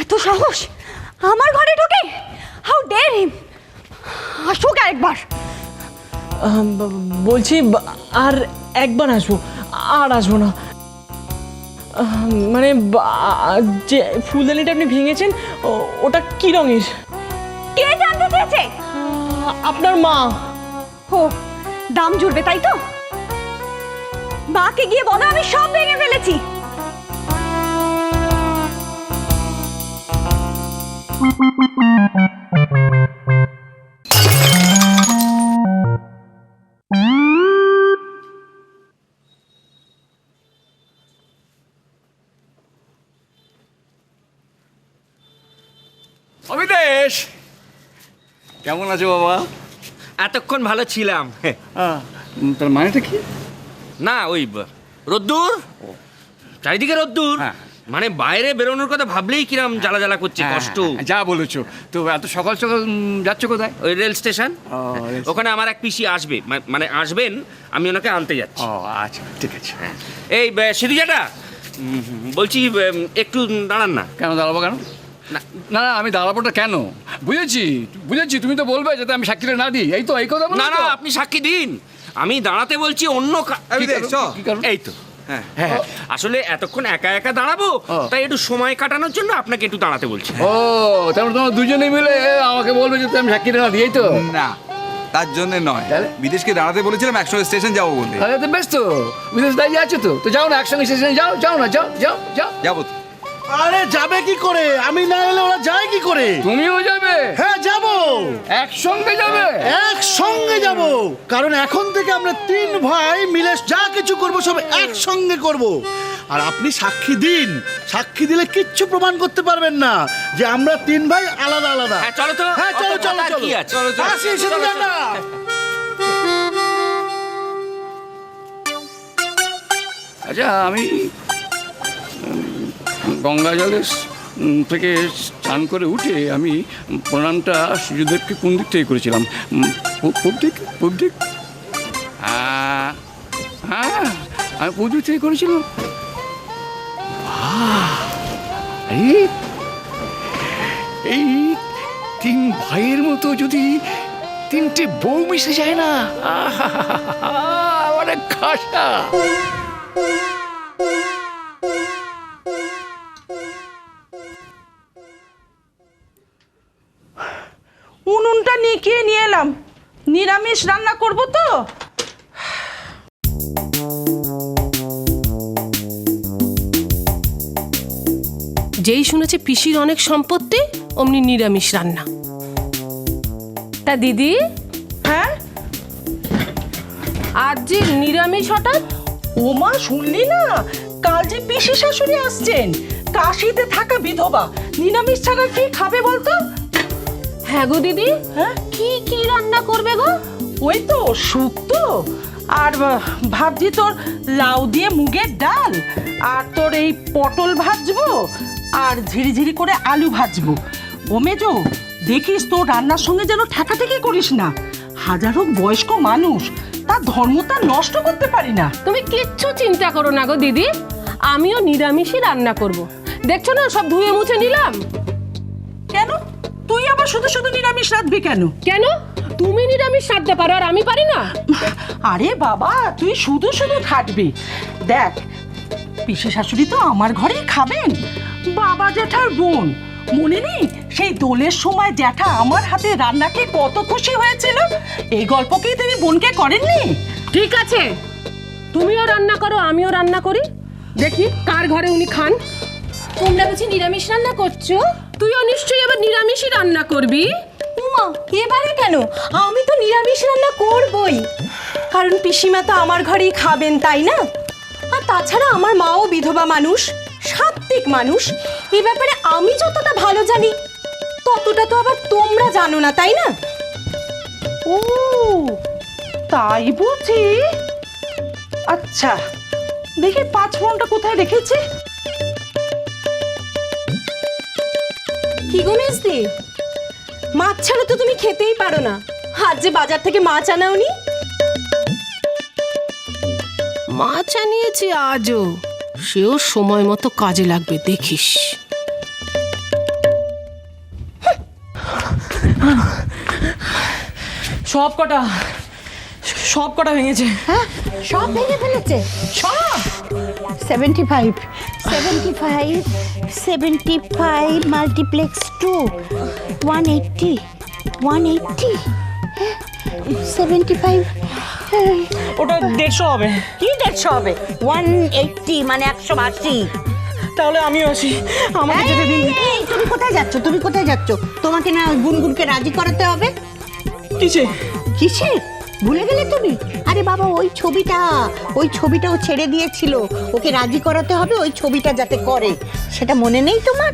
এত সাহস আমার ঘরে ঢোকে? হাউ ডেয়ার হিম! আসুক একবার। বলছি আর একবার আসবো, আর আসবো না। মানে যে ফুলদানিটা আপনি ভেঙেছেন ওটা কি রঙের? কে জানতে চেয়েছে? আপনার মা। ও, দাম জুড়বে তাই তো? মাকে গিয়ে বলো আমি সব ভেঙে ফেলেছি। অমিতেশ, কেমন আছো বাবা? এতক্ষণ ভালো ছিলাম। তার মানেটা কি? না ওই রোদ্দুর, চারিদিকে রোদ্দুর, মানে বাইরে বেরোনোর কথা ভাবলেই কিরম জ্বালা জ্বালা করছে, কষ্ট। যা বলেছো। তো এত সকাল সকাল যাচ্ছ কোথায়? ওই রেল স্টেশন, রেল ওখানে আমার এক পিসি আসবে, মানে আসবেন, আমি ওনাকে আনতে যাচ্ছি। ও আচ্ছা, ঠিক আছে। এই সিধুজাটা বলছি, একটু দাঁড়ান না। কেন দাঁড়াবো কেন? না না না, আমি দাঁড়াবোটা কেন? বুঝেছি বুঝেছি, তুমি তো বলবে যাতে আমি সাক্ষীটা না দিই, এই তো, এই কথা বলো। না না, আপনি সাক্ষী দিন, আমি দাঁড়াতে বলছি অন্য কি কারণ? এই তো হ্যাঁ, আসলে এতক্ষণ একা একা দাঁড়াবো, তাই একটু সময় কাটানোর জন্য আপনাকে একটু দাঁড়াতে বলছি। ও, তারপরে তোমরা দুজনে মিলে আমাকে বলবে যাতে আমি সাক্ষীটা না দিই, এই তো? না, তার জন্য নয়। বিদেশকে দাঁড়াতে বলেছিলাম, একসঙ্গে স্টেশন যাবো বলে। আরে তো বেশ, তো বিদেশ দাঁড়িয়ে আছো তো যাও না, একসঙ্গে স্টেশনে যাও। যাও না, যাও যাও যাও। যাবো তো। আরে যাবে কি করে? আমি না এলে ওরা যায় কি করে? তুমিও যাবে? হ্যাঁ যাবো, একসঙ্গে যাবে? একসঙ্গে যাব। কারণ এখন থেকে আমরা তিন ভাই মিলে যা কিছু করব সব একসঙ্গে করব। আর আপনি সাক্ষী দিন, সাক্ষী দিলে কিচ্ছু প্রমাণ করতে পারবেন না যে আমরা তিন ভাই আলাদা আলাদা। হ্যাঁ চলো তো। হ্যাঁ চলো অত চলো কথা আর চলো। কি আছে? আসি সিধুজাটা। আচ্ছা, আমি গঙ্গা জলের থেকে স্নান করে উঠে আমি প্রণামটা সূর্যদেবকে কোন দিক থেকে করেছিলাম? পূব দিক, পূব দিক। হ্যাঁ, আমি পূব দিক থেকে করেছিলাম। এই তিন ভাইয়ের মতো যদি তিনটে বউ মিশে যায় না, অনেক খাসা। উনুনটা নিকিয়ে নিয়ে এলাম, নিরামিষ রান্না করব তো। যেই শুনেছে পিসির অনেক সম্পত্তি অমনি নিরামিষ রান্না। তা দিদি, হ্যাঁ, আজ যে নিরামিষ হঠাৎ? ও মা, শুনলি না? কাল যে পিসি শাশুড়ি আসছেন, কাশিতে থাকা বিধবা, নিরামিষ ছাড়া কি খাবে বলতো? হ্যাঁ গো দিদি, হ্যাঁ, কি কি রান্না করবে গো? ওই তো শুক্তো, আর ভাবছি তোর লাউ দিয়ে মুগের ডাল, আর তোর এই পটল ভাজবো, আর ঝিরিঝিরি করে আলু ভাজবো। ও মেজো, দেখিস তোর রান্নার সঙ্গে যেন ঠেকাঠেকি করিস না। হাজার হোক বয়স্ক মানুষ, তার ধর্মটা নষ্ট করতে পারি না। তুমি কিচ্ছু চিন্তা করো না গো দিদি, আমিও নিরামিষই রান্না করব। দেখছো না সব ধুয়ে মুছে নিলাম। কেন তুই আবার শুধু শুধু নিরামিষ রাঁধবি কেন? কেন? তুমি নিরামিষ রাঁধতে পারো আর আমি পারি না? আরে বাবা, তুই শুধু শুধু খাটবি। দেখ, পিসি শাশুড়ি তো আমার ঘরেই খাবেন, বাবা জ্যাঠার বোন। মনে নেই সেই দোলের সময় জ্যাঠা আমার হাতে রান্না খেয়ে কত খুশি হয়েছিল? এই গল্পকেই তিনি বোনকে করেননি? ঠিক আছে, তুমিও রান্না করো আমিও রান্না করি, দেখি কার ঘরে উনি খান। তোমরা বুঝি নিরামিষ রান্না করছো? তুইও নিশ্চয়ই আবার নিরামিষই রান্না করবি। উমা, এবারে কেন? আমি তো নিরামিষ রান্না করবই, কারণ পিসিমা তো আমার ঘরেই খাবেন, তাই না? আর তাছাড়া আমার মাও বিধবা মানুষ, সাত্ত্বিক মানুষ। এ ব্যাপারে আমি যতটা ভালো জানি ততটা তো আবার তোমরা জানো না, তাই না? ও তাই বুঝি। আচ্ছা, দেখি 5 ফোনটা কোথায় রেখেছি। কি গো মেজদি, মাছ ছাড়া তো তুমি খেতেই পারো না। আজ যে বাজার থেকে মাছ আনাওনি? মাছ আনিয়েছি আজও, সেও সময় মতো কাজে লাগবে, দেখিস। সব কটা ভেঙেছে। হ্যাঁ সব ভেঙে ফেলেছে সব 75 মাল্টিপ্লেক্স 2 180 75 ওটা 150 হবে। কি 150 হবে 180 মানে 180। তাহলে আমিও আসি, আমাকে যেতে দিন। এই, তুমি কোথায় যাচ্ছ তোমাকে না গুনগুনকে রাজি করাতে হবে। কিসে ভুলে গেলে তুমি? আরে বাবা ওই ছবিটা ও ছেড়ে দিয়েছিল, ওকে রাজি করাতে হবে ওই ছবিটা যাতে করে, সেটা মনে নেই তোমার?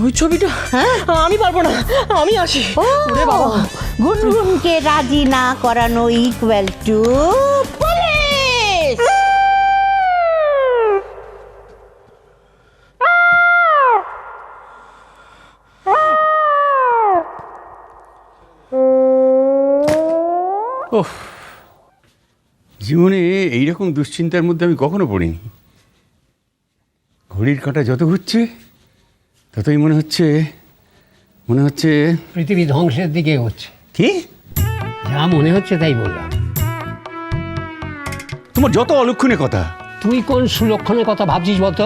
ওই ছবিটা? হ্যাঁ আমি পারবো না, আমি আসি। ওরে বাবা, গুনগুনকে রাজি না করানো ইকুয়াল টু পুলিশ। ওহ, জীবনে এইরকম দুশ্চিন্তার মধ্যে আমি কখনো পড়িনি। ঘড়ির কাঁটা যত ঘুরছে ততই মনে হচ্ছে পৃথিবী ধ্বংসের দিকে এগোচ্ছে। কি যা মনে হচ্ছে তাই বললাম। তোমার যত অলক্ষণে কথা। তুই কোন সুলক্ষণের কথা ভাবছিস বলতো?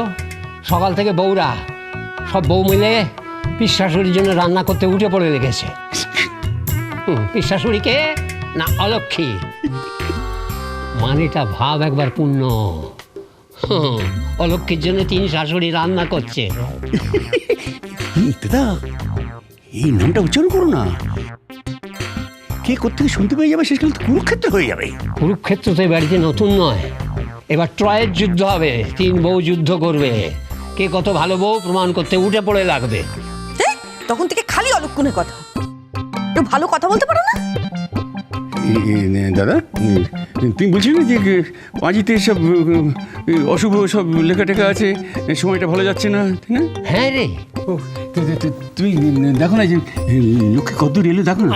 সকাল থেকে বউরা সব বউ মিলে পিসাশুড়ির জন্য রান্না করতে উঠে পড়ে লেগেছে। পিসাশুড়িকে না অলক্ষী? মানেটা ভাব একবার পূর্ণ। অলক্ষীর জন্য 3 শাশুড়ি রান্না করছে। দাদা এই নামটা উচ্চারণ করো না, কে কোত্থেকে শুনতে পেয়ে যাবে, শেষকালে তো কুরুক্ষেত্র হয়ে যাবে। কুরুক্ষেত্র তো এই বাড়িতে নতুন নয়, এবার ট্রয়ের যুদ্ধ হবে। 3 বউ যুদ্ধ করবে, কে কত ভালো বউ প্রমাণ করতে উঠে পড়ে লাগবে। তখন থেকে খালি অলক্ষণের কথা, একটু ভালো কথা বলতে পারো না? দাদা তুমি বলছিলে না যে পাঁজিতে সব অশুভ সব লেখা টেখা আছে, সময়টা ভালো যাচ্ছে না, তাই না? হ্যাঁ রে। তুমি দেখো না যে লক্ষ্মী কদ্দূর এলো, দেখো না।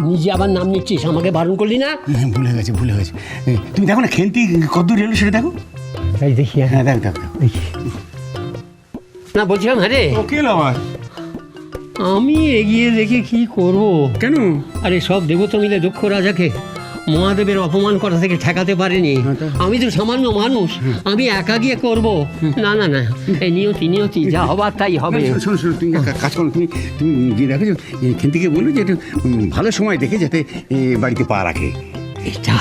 নিজে আবার নাম নিচ্ছিস, আমাকে বারণ করলি না? ভুলে গেছে তুমি দেখো না খেন্তি কদ্দূর এলো সেটা দেখো। তাই দেখি। হ্যাঁ দেখো না বলছিলাম, হ্যাঁ রে, ওকে আবার আমি এগিয়ে দেখে কি করব? কেন? আরে সব দেবতা মিলে দক্ষ রাজাকে মহাদেবের অপমান করা থেকে ঠেকাতে পারেনি। আমি তো সামান্য মানুষ, আমি একা গিয়ে করব? না না না, এই নিয়তি যা হবার তাই হবে। শোনো তুমি কাজ করো, তুমি গিয়ে দেখো যে খেন্তিকে বললো যে একটু ভালো সময় দেখে যাতে বাড়িতে পা রাখে। এটা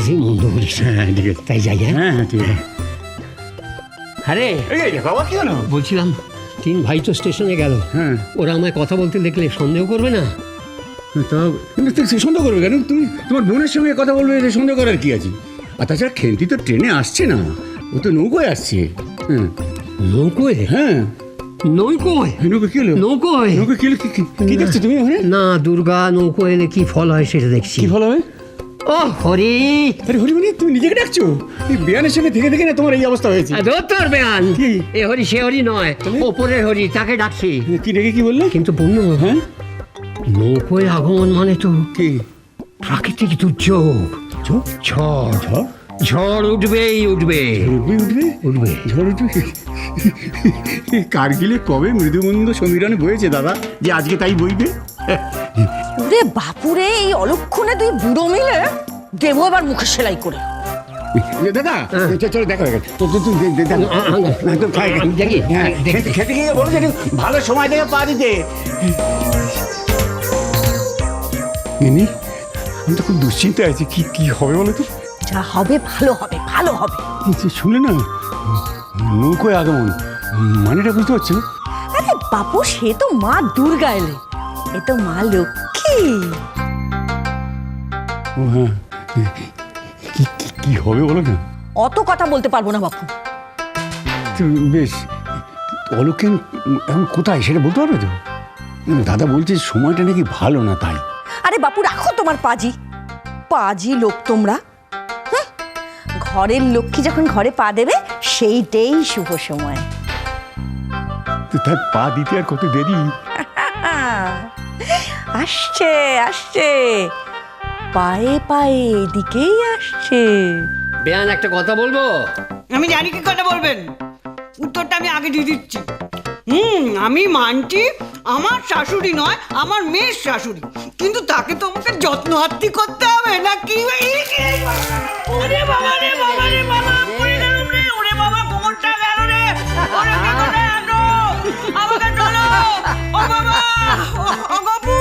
তুই মন্দ বলিস। হ্যাঁ ঠিক আছে, তাই যাই। হ্যাঁ ঠিক আছে। হ্যাঁ রে বাবা কি হলো? বলছিলাম 3 ভাই তো স্টেশনে গেল, হ্যাঁ ওরা আমায় কথা বলতে দেখলে সন্দেহ করবে না? সন্দেহ করবে কেন? তুমি তোমার বোনের সঙ্গে কথা বলবে, সন্দেহ করার কি আছে? আর তাছাড়া খেন্তি তো ট্রেনে আসছে না, ও তো নৌকোয় আসছে। নৌকোয়? হ্যাঁ নৌকোয়? নৌকো কি হলো? নৌকোয় কি দেখছো তুমি ওখানে? না, দুর্গা নৌকো এলে কি ফল হয় সেটা দেখছি। কি ফল হবে? ও হরি! আরে হরি মানে তুমি নিজেকে ডাকছো? এই বেয়ানের সঙ্গে থেকে না তোমার এই অবস্থা হয়েছে। তোর বেয়ান কি? এ হরি সে হরি নয়, ওপরের হরি, তাকে ডাকছি। কি ডেকে কি বললো? কিন্তু বন্য হ্যাঁ নৌকোয় আগমন মানে তো কি প্রাকৃতিক দুর্যোগ। ঝড় উঠবেই উঠবে। ঝড় উঠবে। কার্গিলে কবে মৃদুমন্দ সমীরণে বয়েছে দাদা, যে আজকে তাই বইবে? ওরে বাপুরে, এই অলক্ষণে তুই বুড়ো মিলে দেবো এবার মুখে সেলাই করে। দাদা চলো দেখো দেখি খেতে গিয়ে বলো যে ভালো সময় দেখে পা দিতে। আমি তো খুব দুশ্চিন্তায় আছি, কি হবে বলো তো? যা হবে ভালো হবে, ভালো হবে। শুনলে না, নৌকোয় আগমন মানেটা বুঝতে পারছো? আরে বাপু, সে তো মা দুর্গা এলে, এ তো মা লক্ষ্মী। ও হ্যাঁ, কি হবে বলো না? অত কথা বলতে পারবো না বাপু। বেশ, অলক্ষণ এখন কোথায় সেটা বলতে পারবে তো? দাদা বলছে সময়টা নাকি ভালো না, তাই। আরে বাপু, রাখো তোমার পাজি লোক তোমরা। ঘরের লক্ষ্মী যখন ঘরে পা দেবে সেইটাই শুভ সময়। তার পা দিতে আর কত দেরি? আসছে পায়ে পায়ে এদিকেই আসছে। বেয়ান একটা কথা বলবো? আমি জানি কি কথা বলবেন, উত্তরটা আমি আগে দিয়ে দিচ্ছি। আমি মানছি আমার শাশুড়ি নয়, আমার মেয়ের শাশুড়ি, কিন্তু তাকে তো আমাকে যত্ন আত্তি করতে হবে নাকি? ওরে বাবা রে বাবা রে বাবা, পড়ে গেলাম রে, ওরে বাবা কোমরটা গেল রে, ওরে কে করে আনো, আমাকে তোলো, ও বাবা, ও বাবু।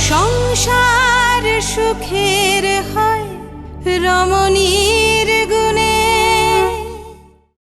সংসার সুখের হয় রমণী